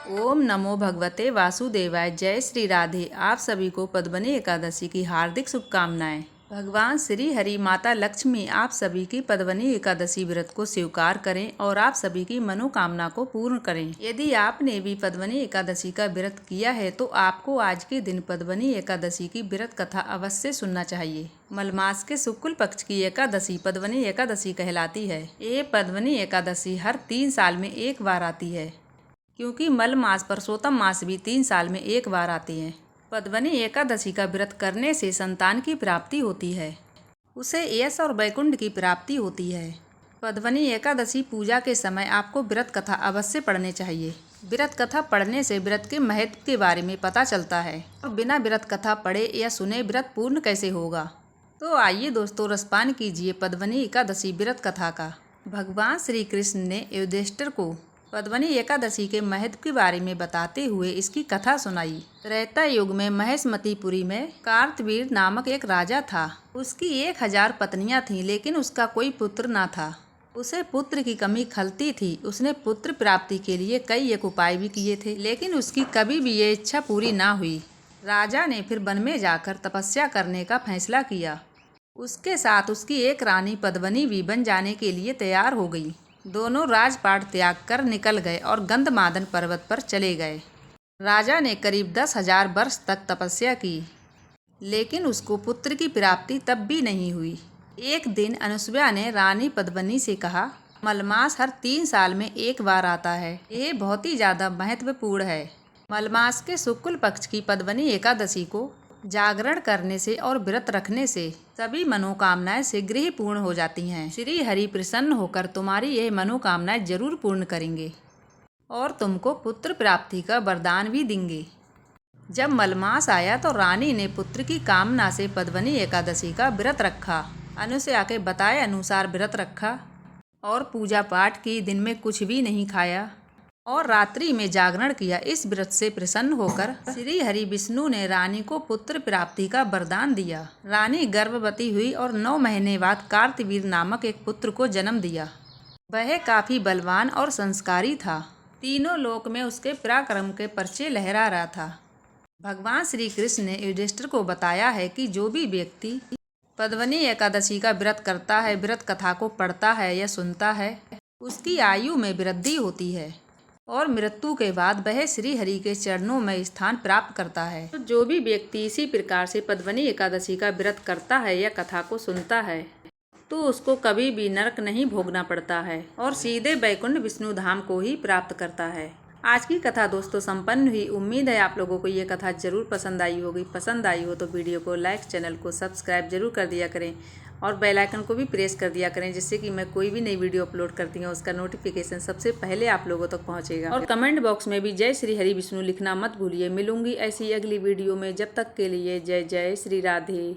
ओम नमो भगवते वासुदेवाय। जय श्री राधे। आप सभी को पद्मनी एकादशी की हार्दिक शुभकामनाएं। भगवान श्री हरि माता लक्ष्मी आप सभी की पद्मनी एकादशी व्रत को स्वीकार करें और आप सभी की मनोकामना को पूर्ण करें। यदि आपने भी पद्मनी एकादशी का व्रत किया है तो आपको आज के दिन पद्मनी एकादशी की व्रत कथा अवश्य सुनना चाहिए। मलमास के शुक्ल पक्ष की एकादशी पद्मनी एकादशी कहलाती है। ये पद्मनी एकादशी हर 3 साल में एक बार आती है, क्योंकि मल मास पुरुषोत्तम मास भी 3 साल में एक बार आती है। पद्मनी एकादशी का व्रत करने से संतान की प्राप्ति होती है, उसे यश और वैकुंठ की प्राप्ति होती है। पद्मनी एकादशी पूजा के समय आपको व्रत कथा अवश्य पढ़ने चाहिए। व्रत कथा पढ़ने से व्रत के महत्व के बारे में पता चलता है और बिना व्रत कथा पढ़े या सुने व्रत पूर्ण कैसे होगा। तो आइए दोस्तों, रसपान कीजिए पद्मनी एकादशी व्रत कथा का। भगवान श्री कृष्ण ने युधिष्ठिर को पद्मनी एकादशी के महत्व के बारे में बताते हुए इसकी कथा सुनाई। त्रेता युग में महेशमतीपुरी में कार्तवीर नामक एक राजा था। उसकी 1000 पत्नियां थीं, लेकिन उसका कोई पुत्र न था। उसे पुत्र की कमी खलती थी। उसने पुत्र प्राप्ति के लिए कई एक उपाय भी किए थे, लेकिन उसकी कभी भी ये इच्छा पूरी ना हुई। राजा ने फिर वन में जाकर तपस्या करने का फैसला किया। उसके साथ उसकी एक रानी पद्मनी भी बन जाने के लिए तैयार हो गई। दोनों राजपाट त्याग कर निकल गए और गंधमादन पर्वत पर चले गए। राजा ने करीब 10,000 वर्ष तक तपस्या की, लेकिन उसको पुत्र की प्राप्ति तब भी नहीं हुई। एक दिन अनुसुईया ने रानी पद्मनी से कहा, मलमास हर 3 साल में एक बार आता है। ये बहुत ही ज़्यादा महत्वपूर्ण है। मलमास के शुक्ल पक्ष की पद्मनी एकादशी को जागरण करने से और व्रत रखने से सभी मनोकामनाएं शीघ्र ही पूर्ण हो जाती हैं। श्री हरि प्रसन्न होकर तुम्हारी यह मनोकामनाएं जरूर पूर्ण करेंगे और तुमको पुत्र प्राप्ति का वरदान भी देंगे। जब मलमास आया तो रानी ने पुत्र की कामना से पद्मनी एकादशी का व्रत रखा। अनुसुईया के बताए अनुसार व्रत रखा और पूजा पाठ की। दिन में कुछ भी नहीं खाया और रात्रि में जागरण किया। इस व्रत से प्रसन्न होकर श्री हरि विष्णु ने रानी को पुत्र प्राप्ति का वरदान दिया। रानी गर्भवती हुई और 9 महीने बाद कार्तवीर नामक एक पुत्र को जन्म दिया। वह काफी बलवान और संस्कारी था। तीनों लोक में उसके पराक्रम के परचे लहरा रहा था। भगवान श्री कृष्ण ने युधिष्ठिर को बताया है कि जो भी व्यक्ति पद्मनी एकादशी का व्रत करता है, व्रत कथा को पढ़ता है या सुनता है, उसकी आयु में वृद्धि होती है और मृत्यु के बाद वह श्री हरि के चरणों में स्थान प्राप्त करता है। तो जो भी व्यक्ति इसी प्रकार से पद्मनी एकादशी का व्रत करता है या कथा को सुनता है, तो उसको कभी भी नरक नहीं भोगना पड़ता है और सीधे वैकुंठ विष्णु धाम को ही प्राप्त करता है। आज की कथा दोस्तों संपन्न हुई। उम्मीद है आप लोगों को ये कथा जरूर पसंद आई होगी। पसंद आई हो तो वीडियो को लाइक, चैनल को सब्सक्राइब जरूर कर दिया करें और बेल आइकन को भी प्रेस कर दिया करें, जिससे कि मैं कोई भी नई वीडियो अपलोड करती हूँ उसका नोटिफिकेशन सबसे पहले आप लोगों तक पहुँचेगा। और कमेंट बॉक्स में भी जय श्री हरि विष्णु लिखना मत भूलिए। मिलूंगी ऐसी अगली वीडियो में। जब तक के लिए जय जय श्री राधे।